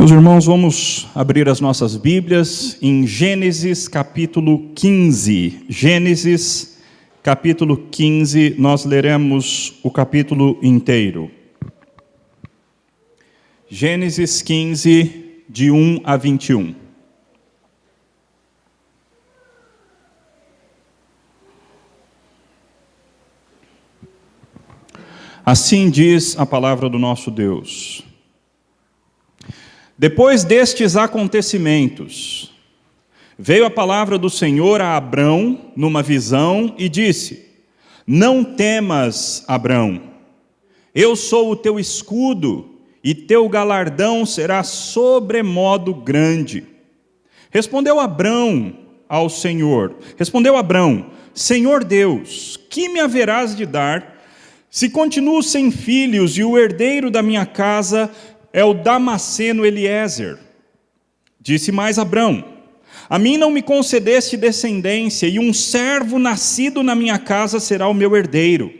Meus irmãos, vamos abrir as nossas Bíblias em Gênesis capítulo 15. Gênesis capítulo 15, nós leremos o capítulo inteiro. Gênesis 15, de 1 a 21. Assim diz a palavra do nosso Deus. Depois destes acontecimentos, veio a palavra do Senhor a Abrão numa visão e disse: Não temas, Abrão, eu sou o teu escudo e teu galardão será sobremodo grande. Respondeu Abrão, Senhor Deus, que me haverás de dar, se continuo sem filhos e o herdeiro da minha casa é o Damasceno Eliezer? Disse mais Abrão: A mim não me concedeste descendência, e um servo nascido na minha casa será o meu herdeiro.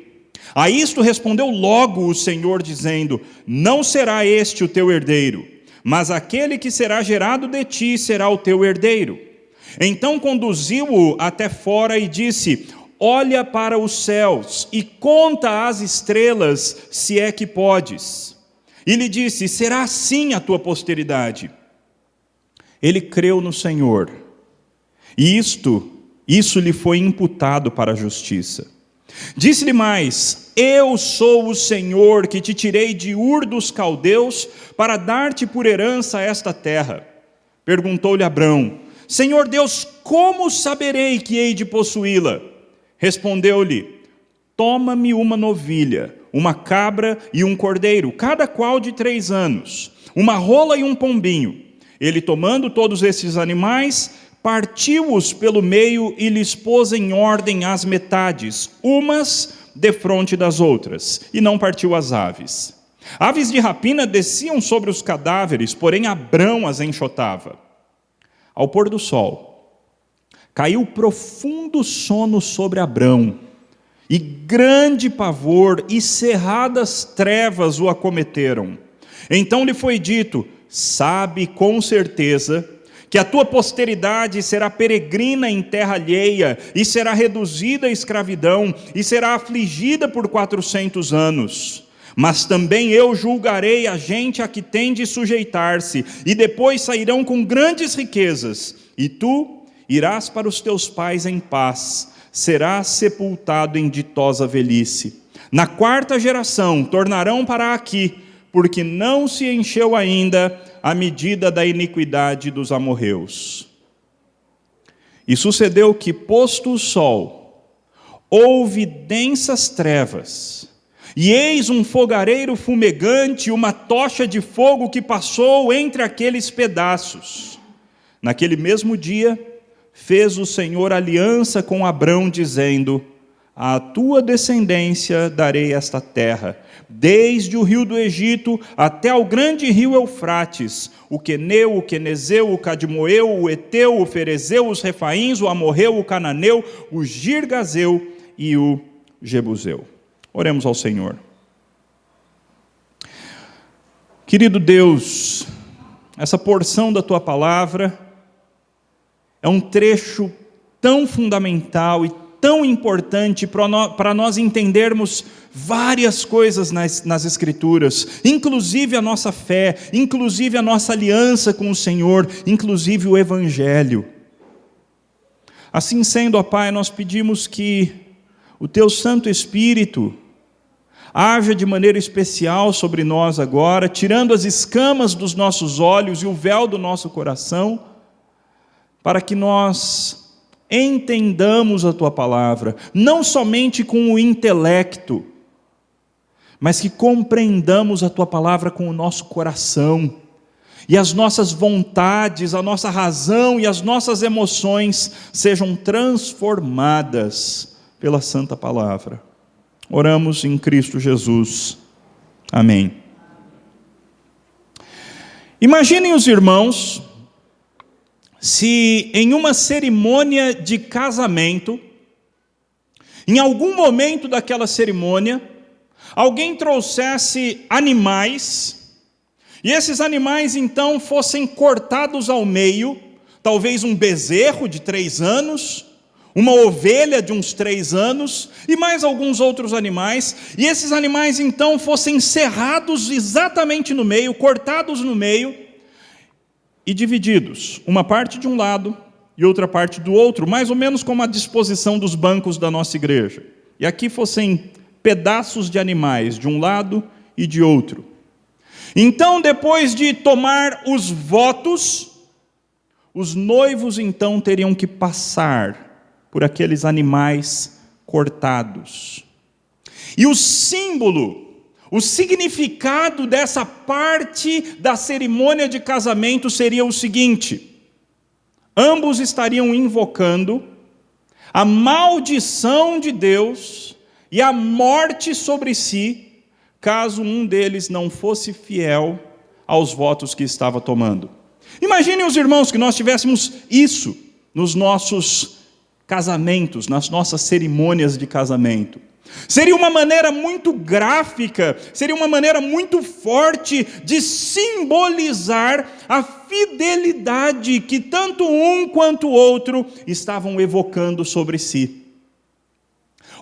A isto respondeu logo o Senhor, dizendo: Não será este o teu herdeiro, mas aquele que será gerado de ti será o teu herdeiro. Então conduziu-o até fora e disse: Olha para os céus e conta as estrelas, se é que podes. E lhe disse: será assim a tua posteridade. Ele creu no Senhor, e isso lhe foi imputado para a justiça. Disse-lhe mais: Eu sou o Senhor que te tirei de Ur dos Caldeus para dar-te por herança esta terra. Perguntou-lhe Abrão: Senhor Deus, como saberei que hei de possuí-la? Respondeu-lhe: Toma-me uma novilha, uma cabra e um cordeiro, cada qual de 3 anos, uma rola e um pombinho. Ele, tomando todos esses animais, partiu-os pelo meio e lhes pôs em ordem as metades, umas defronte das outras, e não partiu as aves. Aves de rapina desciam sobre os cadáveres, porém Abrão as enxotava. Ao pôr do sol, caiu profundo sono sobre Abrão, e grande pavor e cerradas trevas o acometeram. Então lhe foi dito: sabe com certeza que a tua posteridade será peregrina em terra alheia, e será reduzida à escravidão, e será afligida por 400 anos. Mas também eu julgarei a gente a que tem de sujeitar-se, e depois sairão com grandes riquezas, e tu irás para os teus pais em paz, serás sepultado em ditosa velhice. Na 4ª geração tornarão para aqui, porque não se encheu ainda a medida da iniquidade dos amorreus. E sucedeu que, posto o sol, houve densas trevas, e eis um fogareiro fumegante, uma tocha de fogo que passou entre aqueles pedaços. Naquele mesmo dia, fez o Senhor aliança com Abrão, dizendo: à tua descendência darei esta terra, desde o rio do Egito até ao grande rio Eufrates, o queneu, o quenezeu, o cadmoeu, o eteu, o ferezeu, os refaíns, o amorreu, o cananeu, o girgazeu e o jebuseu. Oremos ao Senhor. Querido Deus, essa porção da tua palavra é um trecho tão fundamental e tão importante para nós entendermos várias coisas nas Escrituras, inclusive a nossa fé, inclusive a nossa aliança com o Senhor, inclusive o Evangelho. Assim sendo, ó Pai, nós pedimos que o Teu Santo Espírito haja de maneira especial sobre nós agora, tirando as escamas dos nossos olhos e o véu do nosso coração, para que nós entendamos a Tua palavra, não somente com o intelecto, mas que compreendamos a Tua palavra com o nosso coração, e as nossas vontades, a nossa razão e as nossas emoções sejam transformadas pela Santa Palavra. Oramos em Cristo Jesus. Amém. Imaginem os irmãos se em uma cerimônia de casamento, em algum momento daquela cerimônia, alguém trouxesse animais e esses animais então fossem cortados ao meio, talvez um bezerro de 3 anos, uma ovelha de uns 3 anos, e mais alguns outros animais, e esses animais então fossem serrados exatamente no meio, cortados no meio, e divididos, uma parte de um lado e outra parte do outro, mais ou menos como a disposição dos bancos da nossa igreja. E aqui fossem pedaços de animais, de um lado e de outro. Então, depois de tomar os votos, os noivos então teriam que passar por aqueles animais cortados. E o símbolo, o significado dessa parte da cerimônia de casamento seria o seguinte: ambos estariam invocando a maldição de Deus e a morte sobre si, caso um deles não fosse fiel aos votos que estava tomando. Imaginem os irmãos que nós tivéssemos isso nos nossos casamentos, nas nossas cerimônias de casamento. Seria uma maneira muito gráfica, seria uma maneira muito forte de simbolizar a fidelidade que tanto um quanto o outro estavam evocando sobre si.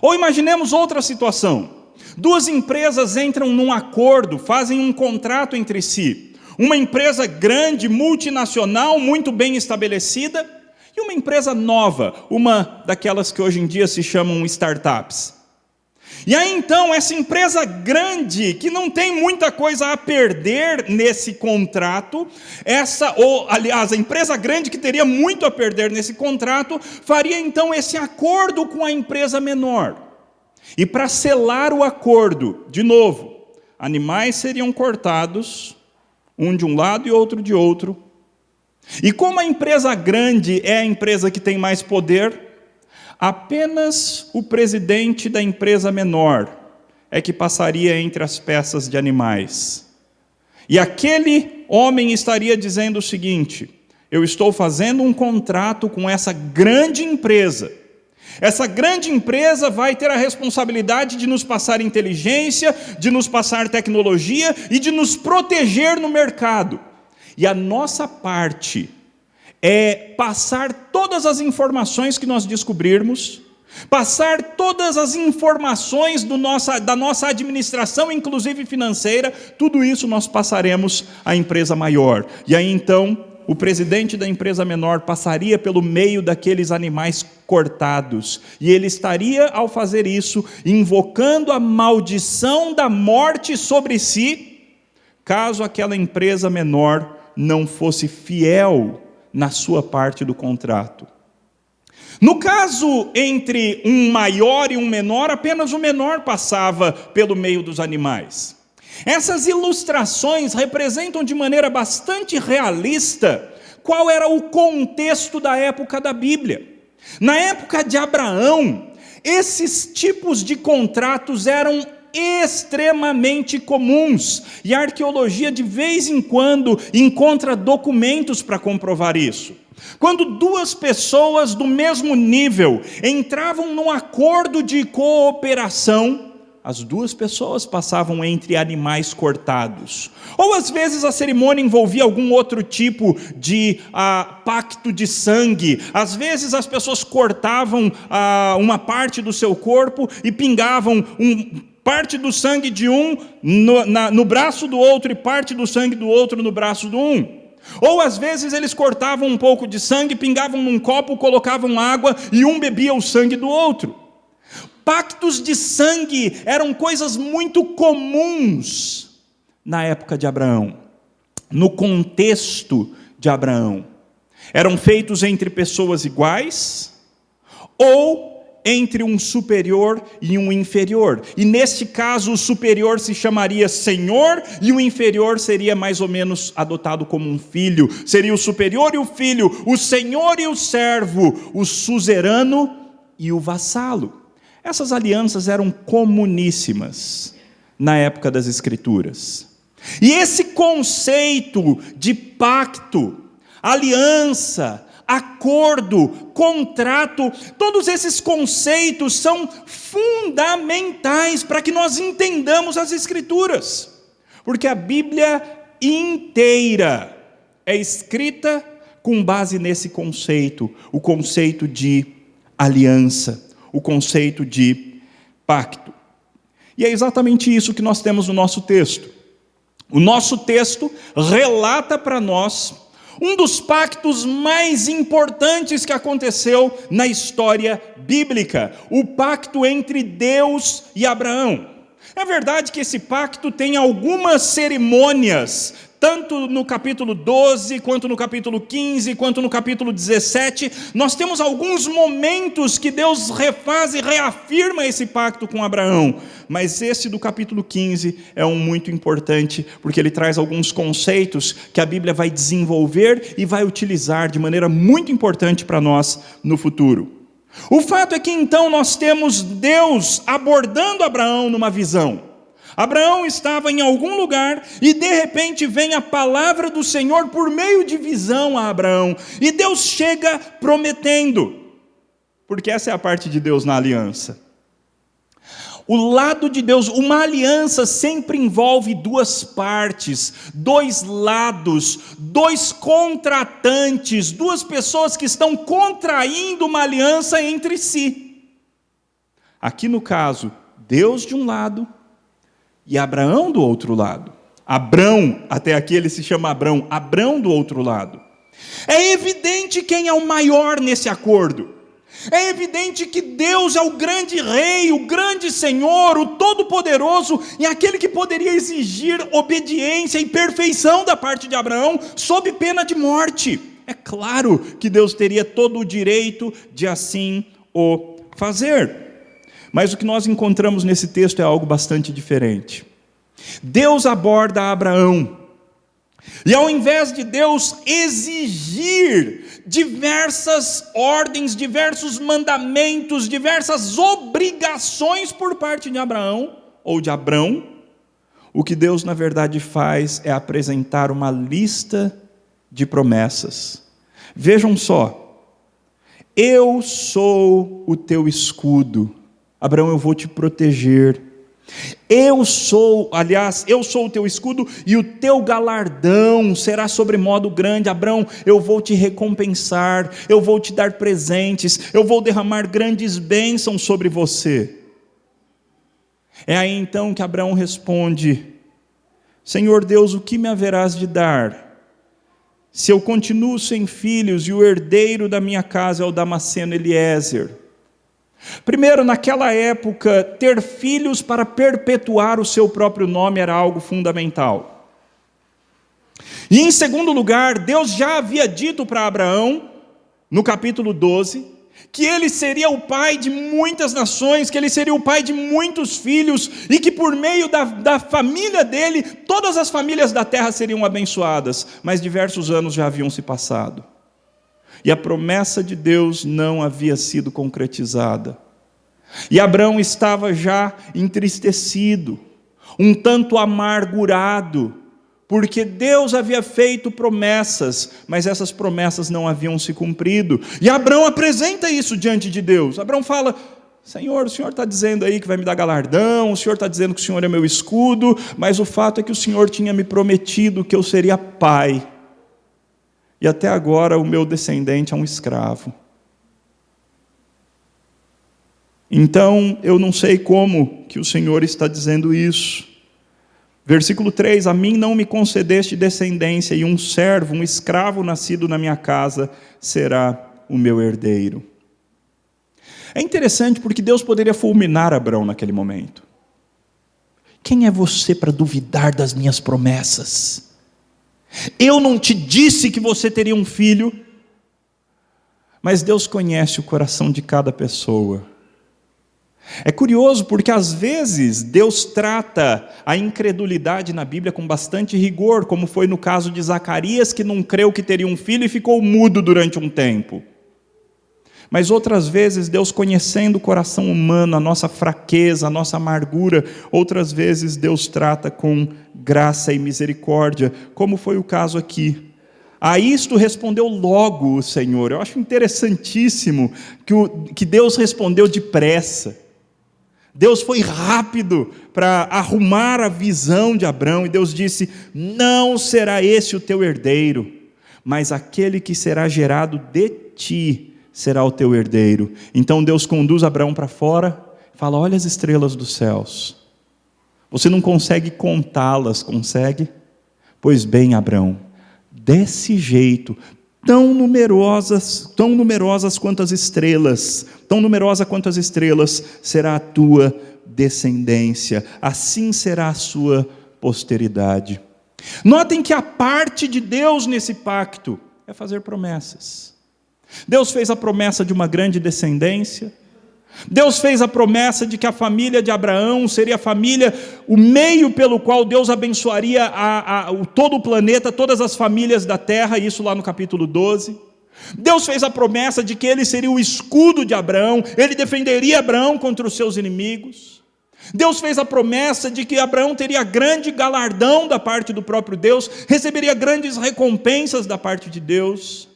Ou imaginemos outra situação. 2 empresas entram num acordo, fazem um contrato entre si. Uma empresa grande, multinacional, muito bem estabelecida, e uma empresa nova, uma daquelas que hoje em dia se chamam startups. E aí então, essa empresa grande, que não tem muita coisa a perder nesse contrato, a empresa grande que teria muito a perder nesse contrato, faria então esse acordo com a empresa menor. E para selar o acordo, de novo, animais seriam cortados, um de um lado e outro de outro. E como a empresa grande é a empresa que tem mais poder, apenas o presidente da empresa menor é que passaria entre as peças de animais. E aquele homem estaria dizendo o seguinte: eu estou fazendo um contrato com essa grande empresa. Essa grande empresa vai ter a responsabilidade de nos passar inteligência, de nos passar tecnologia e de nos proteger no mercado. E a nossa parte é passar todas as informações que nós descobrirmos, passar todas as informações da nossa administração, inclusive financeira, tudo isso nós passaremos à empresa maior. E aí então, o presidente da empresa menor passaria pelo meio daqueles animais cortados, e ele estaria, ao fazer isso, invocando a maldição da morte sobre si, caso aquela empresa menor não fosse fiel na sua parte do contrato. No caso entre um maior e um menor, apenas o menor passava pelo meio dos animais. Essas ilustrações representam de maneira bastante realista qual era o contexto da época da Bíblia. Na época de Abraão, esses tipos de contratos eram extremamente comuns, e a arqueologia de vez em quando encontra documentos para comprovar isso. Quando 2 pessoas do mesmo nível entravam num acordo de cooperação, as 2 pessoas passavam entre animais cortados. Ou às vezes a cerimônia envolvia algum outro tipo de pacto de sangue. Às vezes as pessoas cortavam uma parte do seu corpo e pingavam parte do sangue de um no braço do outro e parte do sangue do outro no braço do um. Ou às vezes eles cortavam um pouco de sangue, pingavam num copo, colocavam água e um bebia o sangue do outro. Pactos de sangue eram coisas muito comuns na época de Abraão, no contexto de Abraão. Eram feitos entre pessoas iguais ou entre um superior e um inferior. E neste caso o superior se chamaria senhor e o inferior seria mais ou menos adotado como um filho. Seria o superior e o filho, o senhor e o servo, o suzerano e o vassalo. Essas alianças eram comuníssimas na época das Escrituras. E esse conceito de pacto, aliança, acordo, contrato, todos esses conceitos são fundamentais para que nós entendamos as Escrituras. Porque a Bíblia inteira é escrita com base nesse conceito, o conceito de aliança, o conceito de pacto. E é exatamente isso que nós temos no nosso texto. O nosso texto relata para nós um dos pactos mais importantes que aconteceu na história bíblica, o pacto entre Deus e Abraão. É verdade que esse pacto tem algumas cerimônias, tanto no capítulo 12, quanto no capítulo 15, quanto no capítulo 17, nós temos alguns momentos que Deus refaz e reafirma esse pacto com Abraão, mas esse do capítulo 15 é um muito importante, porque ele traz alguns conceitos que a Bíblia vai desenvolver e vai utilizar de maneira muito importante para nós no futuro. O fato é que então nós temos Deus abordando Abraão numa visão. Abraão estava em algum lugar e de repente vem a palavra do Senhor por meio de visão a Abraão. E Deus chega prometendo, porque essa é a parte de Deus na aliança. O lado de Deus, uma aliança sempre envolve duas partes, dois lados, dois contratantes, duas pessoas que estão contraindo uma aliança entre si. Aqui no caso, Deus de um lado e Abraão do outro lado. Abrão, até aqui ele se chama Abrão, Abrão do outro lado. É evidente quem é o maior nesse acordo. É evidente que Deus é o grande rei, o grande Senhor, o todo-poderoso, e aquele que poderia exigir obediência e perfeição da parte de Abraão, sob pena de morte. É claro que Deus teria todo o direito de assim o fazer. Mas o que nós encontramos nesse texto é algo bastante diferente. Deus aborda Abraão, e ao invés de Deus exigir diversas ordens, diversos mandamentos, diversas obrigações por parte de Abraão, ou de Abrão, o que Deus na verdade faz é apresentar uma lista de promessas. Vejam só, eu sou o teu escudo, Abraão, eu vou te proteger. Eu sou o teu escudo e o teu galardão será sobremodo grande. Abraão, eu vou te recompensar, eu vou te dar presentes, eu vou derramar grandes bênçãos sobre você. É aí então que Abraão responde: Senhor Deus, o que me haverás de dar? Se eu continuo sem filhos e o herdeiro da minha casa é o Damasceno Eliezer. Primeiro, naquela época, ter filhos para perpetuar o seu próprio nome era algo fundamental. E em segundo lugar, Deus já havia dito para Abraão, no capítulo 12, que ele seria o pai de muitas nações, que ele seria o pai de muitos filhos, e que por meio da família dele, todas as famílias da terra seriam abençoadas. Mas diversos anos já haviam se passado. E a promessa de Deus não havia sido concretizada. E Abraão estava já entristecido, um tanto amargurado, porque Deus havia feito promessas, mas essas promessas não haviam se cumprido. E Abraão apresenta isso diante de Deus. Abraão fala: Senhor, o Senhor está dizendo aí que vai me dar galardão, o Senhor está dizendo que o Senhor é meu escudo, mas o fato é que o Senhor tinha me prometido que eu seria pai. E até agora o meu descendente é um escravo. Então, eu não sei como que o Senhor está dizendo isso. Versículo 3, a mim não me concedeste descendência, e um servo, um escravo nascido na minha casa, será o meu herdeiro. É interessante porque Deus poderia fulminar Abraão naquele momento. Quem é você para duvidar das minhas promessas? Eu não te disse que você teria um filho, mas Deus conhece o coração de cada pessoa. É curioso porque às vezes Deus trata a incredulidade na Bíblia com bastante rigor, como foi no caso de Zacarias, que não creu que teria um filho e ficou mudo durante um tempo. Mas outras vezes Deus, conhecendo o coração humano, a nossa fraqueza, a nossa amargura, outras vezes Deus trata com graça e misericórdia, como foi o caso aqui. A isto respondeu logo o Senhor. Eu acho interessantíssimo que Deus respondeu depressa. Deus foi rápido para arrumar a visão de Abrão, e Deus disse: não será esse o teu herdeiro, mas aquele que será gerado de ti será o teu herdeiro. Então Deus conduz Abrão para fora, fala: olha as estrelas dos céus, você não consegue contá-las, consegue? Pois bem, Abrão, desse jeito, tão numerosas quanto as estrelas, tão numerosa quanto as estrelas, será a tua descendência, assim será a sua posteridade. Notem que a parte de Deus nesse pacto é fazer promessas. Deus fez a promessa de uma grande descendência, Deus fez a promessa de que a família de Abraão seria a família, o meio pelo qual Deus abençoaria todo o planeta, todas as famílias da terra, isso lá no capítulo 12. Deus fez a promessa de que ele seria o escudo de Abraão, ele defenderia Abraão contra os seus inimigos. Deus fez a promessa de que Abraão teria grande galardão da parte do próprio Deus, receberia grandes recompensas da parte de Deus.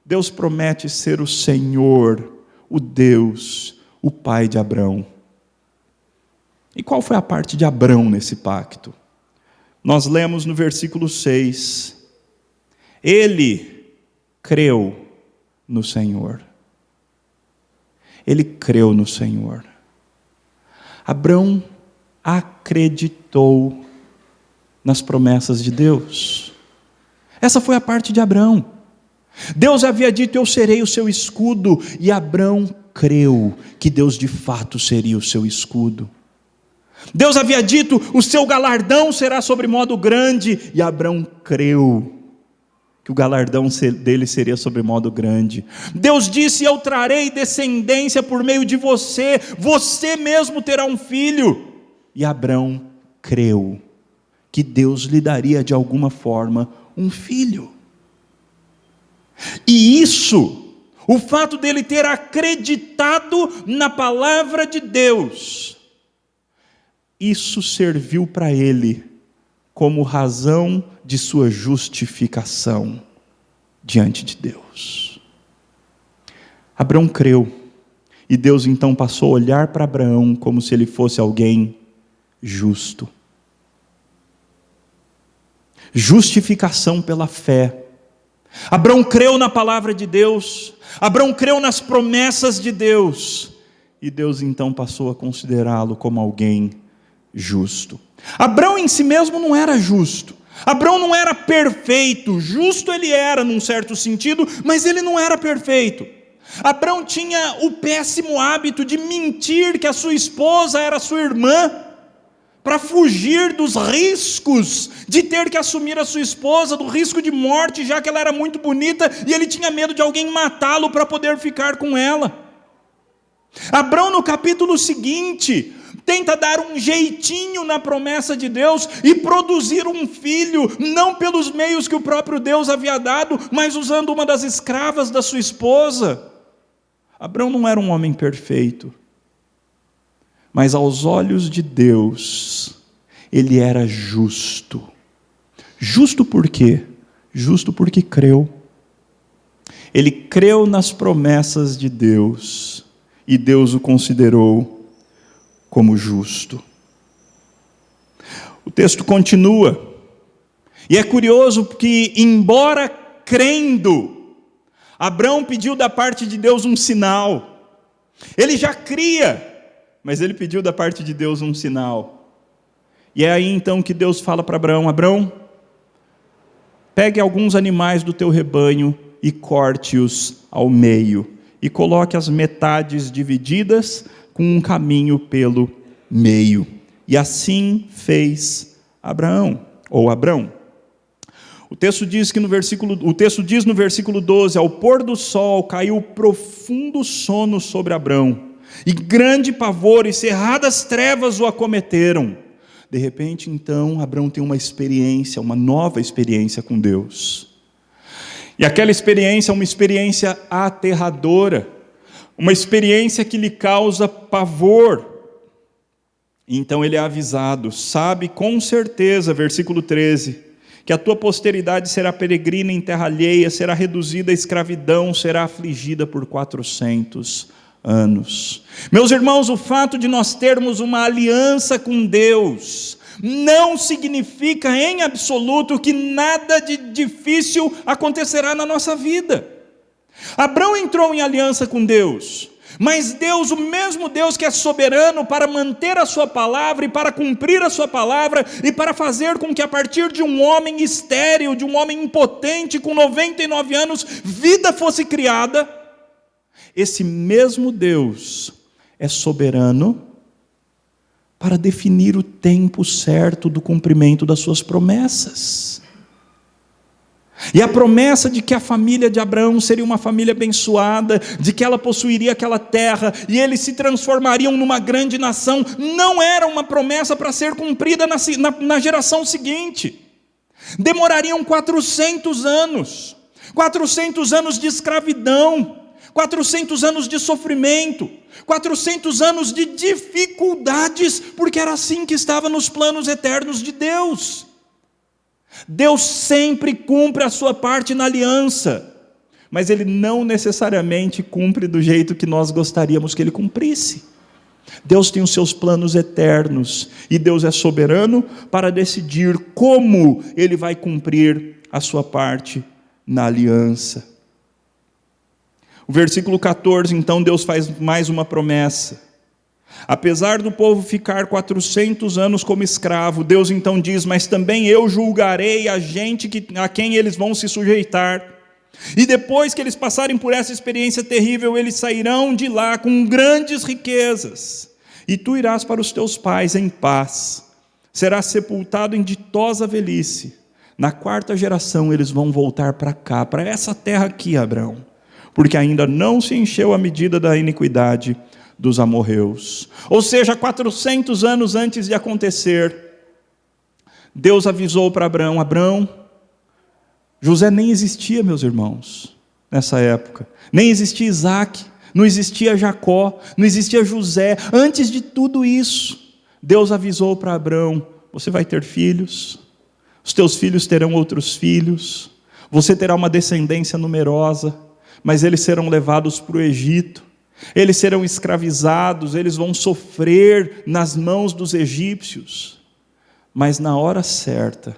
Deus promete ser o Senhor, o Deus, o Pai de Abrão. E qual foi a parte de Abrão nesse pacto? Nós lemos no versículo 6, ele creu no Senhor. Ele creu no Senhor. Abrão acreditou nas promessas de Deus. Essa foi a parte de Abrão. Deus havia dito: eu serei o seu escudo, e Abrão creu que Deus de fato seria o seu escudo. Deus havia dito: o seu galardão será sobremodo grande, e Abrão creu que o galardão dele seria sobremodo grande. Deus disse: eu trarei descendência por meio de você, você mesmo terá um filho, e Abrão creu que Deus lhe daria de alguma forma um filho. E isso, o fato dele ter acreditado na palavra de Deus, isso serviu para ele como razão de sua justificação diante de Deus. Abrão creu, e Deus então passou a olhar para Abraão como se ele fosse alguém justo. Justificação pela fé. Abrão creu na palavra de Deus, Abrão creu nas promessas de Deus, e Deus então passou a considerá-lo como alguém justo. Abrão em si mesmo não era justo, Abrão não era perfeito, justo ele era num certo sentido, mas ele não era perfeito. Abrão tinha o péssimo hábito de mentir que a sua esposa era sua irmã, para fugir dos riscos de ter que assumir a sua esposa, do risco de morte, já que ela era muito bonita, e ele tinha medo de alguém matá-lo para poder ficar com ela. Abrão, no capítulo seguinte, tenta dar um jeitinho na promessa de Deus e produzir um filho, não pelos meios que o próprio Deus havia dado, mas usando uma das escravas da sua esposa. Abrão não era um homem perfeito, mas aos olhos de Deus, ele era justo. Justo por quê? Justo porque creu. Ele creu nas promessas de Deus, e Deus o considerou como justo. O texto continua, e é curioso que, embora crendo, Abrão pediu da parte de Deus um sinal. Ele já cria, mas ele pediu da parte de Deus um sinal. E é aí então que Deus fala para Abrão: Abrão, pegue alguns animais do teu rebanho e corte-os ao meio, e coloque as metades divididas com um caminho pelo meio. E assim fez Abraão, ou Abrão. O texto diz no versículo 12: ao pôr do sol caiu profundo sono sobre Abrão, e grande pavor e cerradas trevas o acometeram. De repente, então, Abrão tem uma nova experiência com Deus. E aquela experiência é uma experiência aterradora, uma experiência que lhe causa pavor. Então ele é avisado: sabe com certeza, versículo 13, que a tua posteridade será peregrina em terra alheia, será reduzida à escravidão, será afligida por 400 anos. Meus irmãos, o fato de nós termos uma aliança com Deus não significa em absoluto que nada de difícil acontecerá na nossa vida. Abraão entrou em aliança com Deus, mas Deus, o mesmo Deus que é soberano para manter a sua palavra e para cumprir a sua palavra e para fazer com que a partir de um homem estéril, de um homem impotente com 99 anos, vida fosse criada, esse mesmo Deus é soberano para definir o tempo certo do cumprimento das suas promessas. E a promessa de que a família de Abraão seria uma família abençoada, de que ela possuiria aquela terra, e eles se transformariam numa grande nação, não era uma promessa para ser cumprida na geração seguinte. Demorariam 400 anos, 400 anos de escravidão, 400 anos de sofrimento, 400 anos de dificuldades, porque era assim que estava nos planos eternos de Deus. Deus sempre cumpre a sua parte na aliança, mas Ele não necessariamente cumpre do jeito que nós gostaríamos que Ele cumprisse. Deus tem os seus planos eternos, e Deus é soberano para decidir como Ele vai cumprir a sua parte na aliança. O versículo 14, então, Deus faz mais uma promessa. Apesar do povo ficar 400 anos como escravo, Deus então diz: mas também eu julgarei a gente a quem eles vão se sujeitar. E depois que eles passarem por essa experiência terrível, eles sairão de lá com grandes riquezas. E tu irás para os teus pais em paz. Serás sepultado em ditosa velhice. Na 4ª geração eles vão voltar para cá, para essa terra aqui, Abraão, porque ainda não se encheu a medida da iniquidade dos amorreus. Ou seja, 400 anos antes de acontecer, Deus avisou para Abraão: Abraão, José nem existia, meus irmãos, nessa época, nem existia Isaac, não existia Jacó, não existia José. Antes de tudo isso, Deus avisou para Abraão: você vai ter filhos, os teus filhos terão outros filhos, você terá uma descendência numerosa, mas eles serão levados para o Egito, eles serão escravizados, eles vão sofrer nas mãos dos egípcios, mas na hora certa,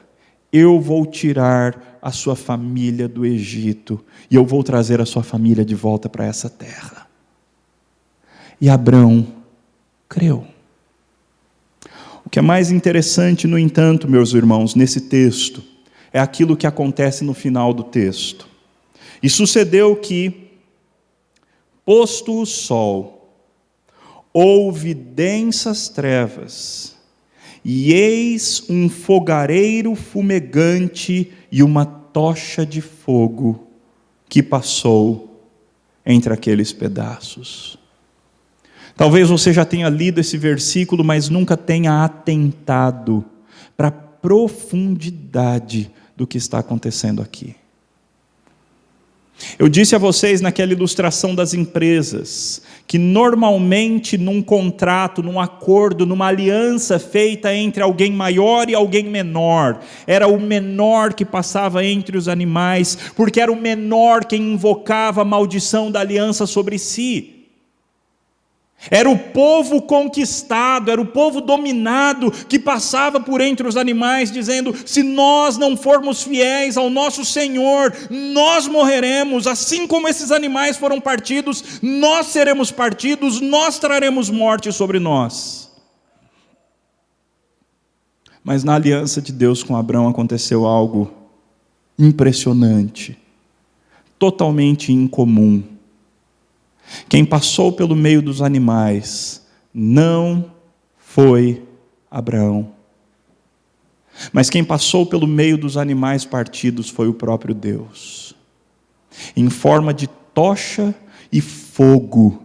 eu vou tirar a sua família do Egito, e eu vou trazer a sua família de volta para essa terra. E Abraão creu. O que é mais interessante, no entanto, meus irmãos, nesse texto, é aquilo que acontece no final do texto. E sucedeu que, posto o sol, houve densas trevas, e eis um fogareiro fumegante e uma tocha de fogo que passou entre aqueles pedaços. Talvez você já tenha lido esse versículo, mas nunca tenha atentado para a profundidade do que está acontecendo aqui. Eu disse a vocês naquela ilustração das empresas, que normalmente num contrato, num acordo, numa aliança feita entre alguém maior e alguém menor, era o menor que passava entre os animais, porque era o menor quem invocava a maldição da aliança sobre si. Era o povo conquistado, era o povo dominado que passava por entre os animais dizendo: se nós não formos fiéis ao nosso Senhor, nós morreremos, assim como esses animais foram partidos, nós seremos partidos, nós traremos morte sobre nós. Mas na aliança de Deus com Abraão aconteceu algo impressionante, totalmente incomum. Quem passou pelo meio dos animais não foi Abraão, mas quem passou pelo meio dos animais partidos foi o próprio Deus. Em forma de tocha e fogo,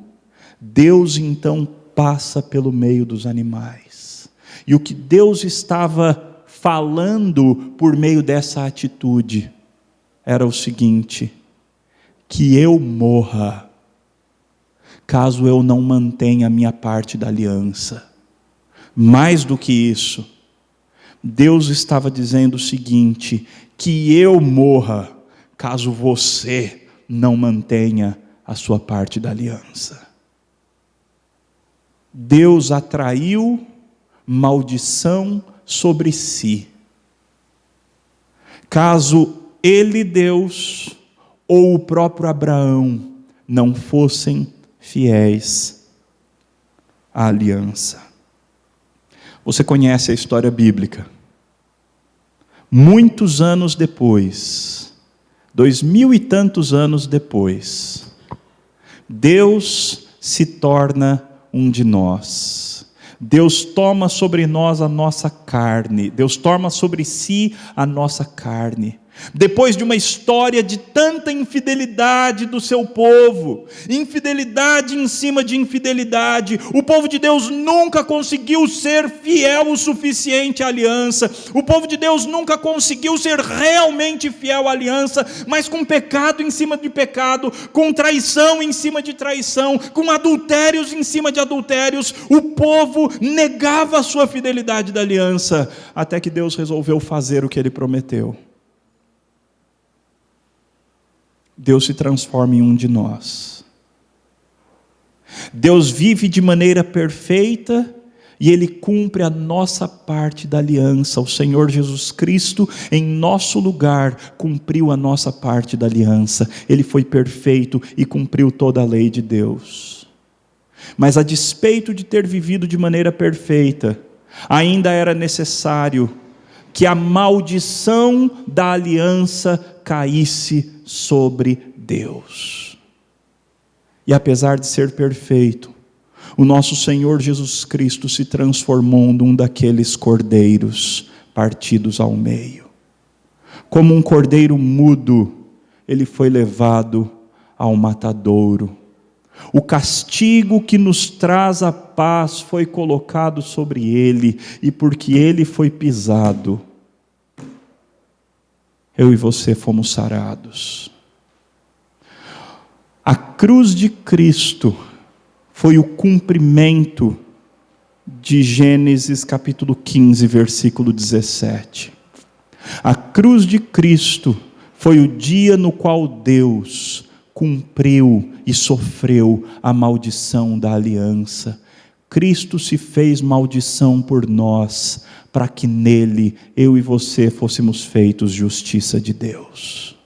Deus então passa pelo meio dos animais. E o que Deus estava falando por meio dessa atitude era o seguinte: que eu morra, caso eu não mantenha a minha parte da aliança. Mais do que isso, Deus estava dizendo o seguinte: que eu morra, caso você não mantenha a sua parte da aliança. Deus atraiu maldição sobre si, caso ele, Deus, ou o próprio Abraão não fossem fiéis à aliança. Você conhece a história bíblica. Muitos anos depois, 2000 e tantos anos depois, Deus se torna um de nós. Deus toma sobre nós a nossa carne. Deus toma sobre si a nossa carne. Depois de uma história de tanta infidelidade do seu povo, infidelidade em cima de infidelidade, o povo de Deus nunca conseguiu ser fiel o suficiente à aliança, o povo de Deus nunca conseguiu ser realmente fiel à aliança, mas com pecado em cima de pecado, com traição em cima de traição, com adultérios em cima de adultérios, o povo negava a sua fidelidade da aliança, até que Deus resolveu fazer o que Ele prometeu. Deus se transforma em um de nós. Deus vive de maneira perfeita e Ele cumpre a nossa parte da aliança. O Senhor Jesus Cristo, em nosso lugar, cumpriu a nossa parte da aliança. Ele foi perfeito e cumpriu toda a lei de Deus. Mas a despeito de ter vivido de maneira perfeita, ainda era necessário que a maldição da aliança caísse sobre Deus. E apesar de ser perfeito, o nosso Senhor Jesus Cristo se transformou num daqueles cordeiros partidos ao meio. Como um cordeiro mudo, Ele foi levado ao matadouro. O castigo que nos traz a paz foi colocado sobre Ele, e porque Ele foi pisado, eu e você fomos sarados. A cruz de Cristo foi o cumprimento de Gênesis capítulo 15, versículo 17. A cruz de Cristo foi o dia no qual Deus cumpriu e sofreu a maldição da aliança. Cristo se fez maldição por nós, para que nele, eu e você, fôssemos feitos justiça de Deus.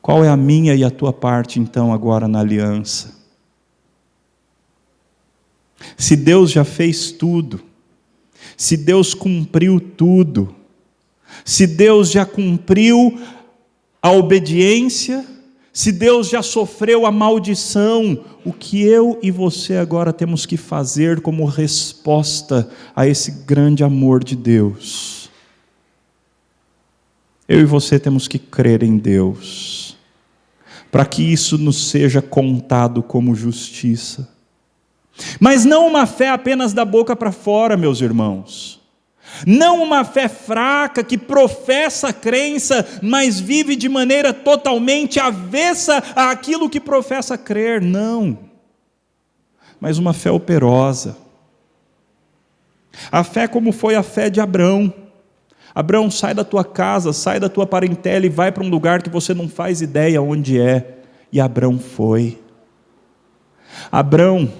Qual é a minha e a tua parte, então, agora na aliança? Se Deus já fez tudo, se Deus cumpriu tudo, se Deus já cumpriu a obediência, se Deus já sofreu a maldição, o que eu e você agora temos que fazer como resposta a esse grande amor de Deus? Eu e você temos que crer em Deus, para que isso nos seja contado como justiça. Mas não uma fé apenas da boca para fora, meus irmãos. Não uma fé fraca que professa a crença, mas vive de maneira totalmente avessa àquilo que professa crer. Não. Mas uma fé operosa. A fé como foi a fé de Abrão. Abrão, sai da tua casa, sai da tua parentela e vai para um lugar que você não faz ideia onde é. E Abrão foi. Abrão,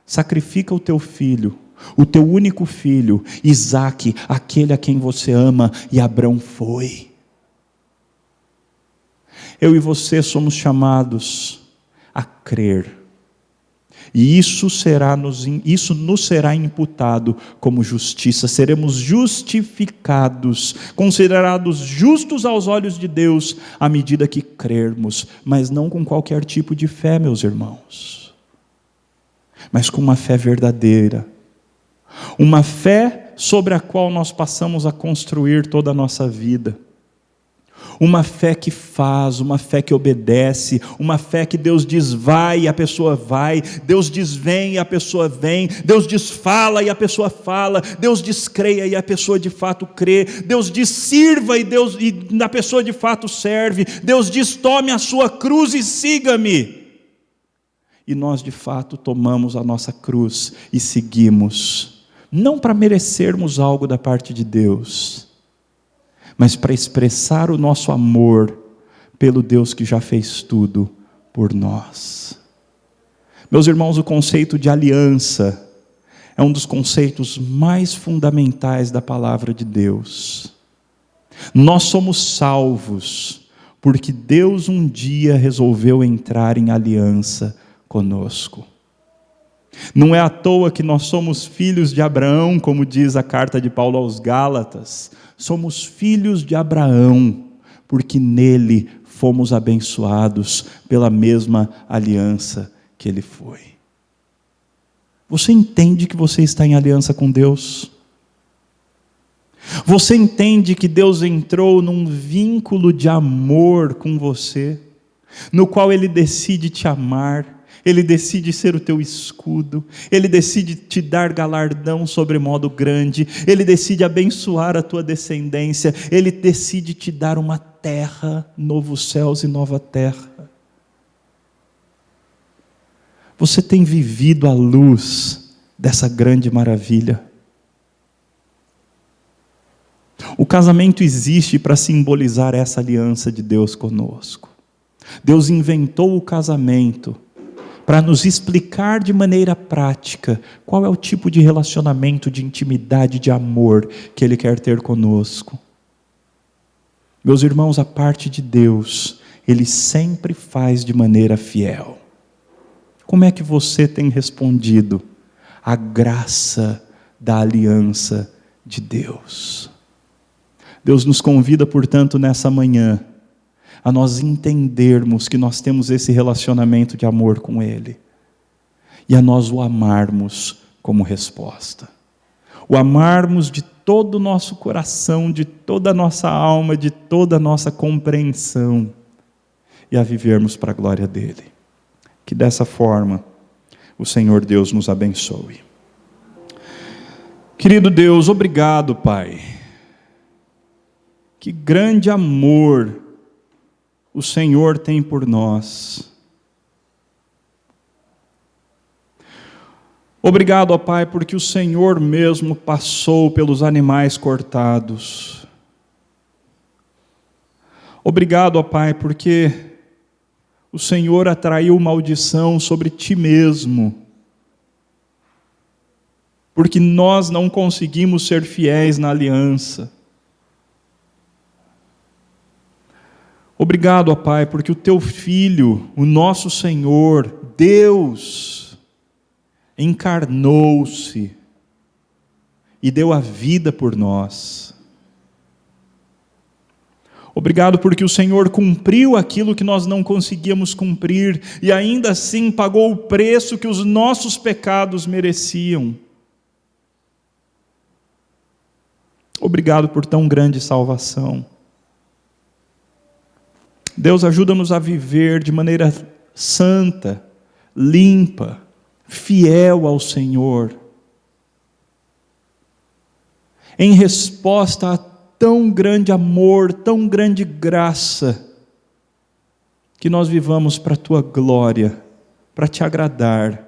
sacrifica o teu filho, o teu único filho, Isaque, aquele a quem você ama, e Abrão foi. Eu e você somos chamados a crer, e isso nos será imputado como justiça, seremos justificados, considerados justos aos olhos de Deus, à medida que crermos, mas não com qualquer tipo de fé, meus irmãos, mas com uma fé verdadeira, uma fé sobre a qual nós passamos a construir toda a nossa vida, uma fé que faz, uma fé que obedece, uma fé que Deus diz vai e a pessoa vai, Deus diz vem e a pessoa vem, Deus diz fala e a pessoa fala, Deus diz creia e a pessoa de fato crê, Deus diz sirva e a pessoa de fato serve, Deus diz tome a sua cruz e siga-me. E nós de fato tomamos a nossa cruz e seguimos, não para merecermos algo da parte de Deus, mas para expressar o nosso amor pelo Deus que já fez tudo por nós. Meus irmãos, o conceito de aliança é um dos conceitos mais fundamentais da palavra de Deus. Nós somos salvos porque Deus um dia resolveu entrar em aliança conosco. Não é à toa que nós somos filhos de Abraão, como diz a carta de Paulo aos Gálatas. Somos filhos de Abraão, porque nele fomos abençoados pela mesma aliança que ele foi. Você entende que você está em aliança com Deus? Você entende que Deus entrou num vínculo de amor com você, no qual Ele decide te amar, Ele decide ser o teu escudo, Ele decide te dar galardão sobremodo grande, Ele decide abençoar a tua descendência, Ele decide te dar uma terra, novos céus e nova terra. Você tem vivido à luz dessa grande maravilha. O casamento existe para simbolizar essa aliança de Deus conosco. Deus inventou o casamento para nos explicar de maneira prática qual é o tipo de relacionamento, de intimidade, de amor que Ele quer ter conosco. Meus irmãos, a parte de Deus, Ele sempre faz de maneira fiel. Como é que você tem respondido à graça da aliança de Deus? Deus nos convida, portanto, nessa manhã, a nós entendermos que nós temos esse relacionamento de amor com Ele, e a nós o amarmos como resposta. O amarmos de todo o nosso coração, de toda a nossa alma, de toda a nossa compreensão, e a vivermos para a glória dEle. Que dessa forma o Senhor Deus nos abençoe. Querido Deus, obrigado, Pai. Que grande amor o Senhor tem por nós. Obrigado, ó Pai, porque o Senhor mesmo passou pelos animais cortados. Obrigado, ó Pai, porque o Senhor atraiu maldição sobre Ti mesmo, porque nós não conseguimos ser fiéis na aliança. Obrigado, ó Pai, porque o Teu Filho, o nosso Senhor, Deus, encarnou-se e deu a vida por nós. Obrigado porque o Senhor cumpriu aquilo que nós não conseguíamos cumprir e ainda assim pagou o preço que os nossos pecados mereciam. Obrigado por tão grande salvação. Deus, ajuda-nos a viver de maneira santa, limpa, fiel ao Senhor, em resposta a tão grande amor, tão grande graça, que nós vivamos para a Tua glória, para Te agradar,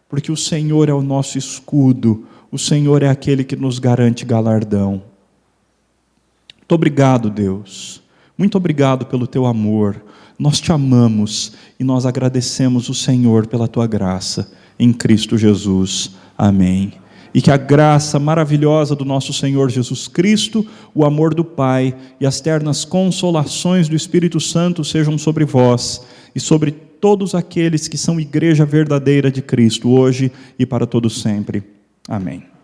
porque o Senhor é o nosso escudo, o Senhor é aquele que nos garante galardão. Muito obrigado, Deus, muito obrigado pelo Teu amor, nós Te amamos e nós agradecemos o Senhor pela Tua graça, em Cristo Jesus, amém. E que a graça maravilhosa do nosso Senhor Jesus Cristo, o amor do Pai e as ternas consolações do Espírito Santo sejam sobre vós e sobre todos aqueles que são igreja verdadeira de Cristo, hoje e para todo sempre. Amém.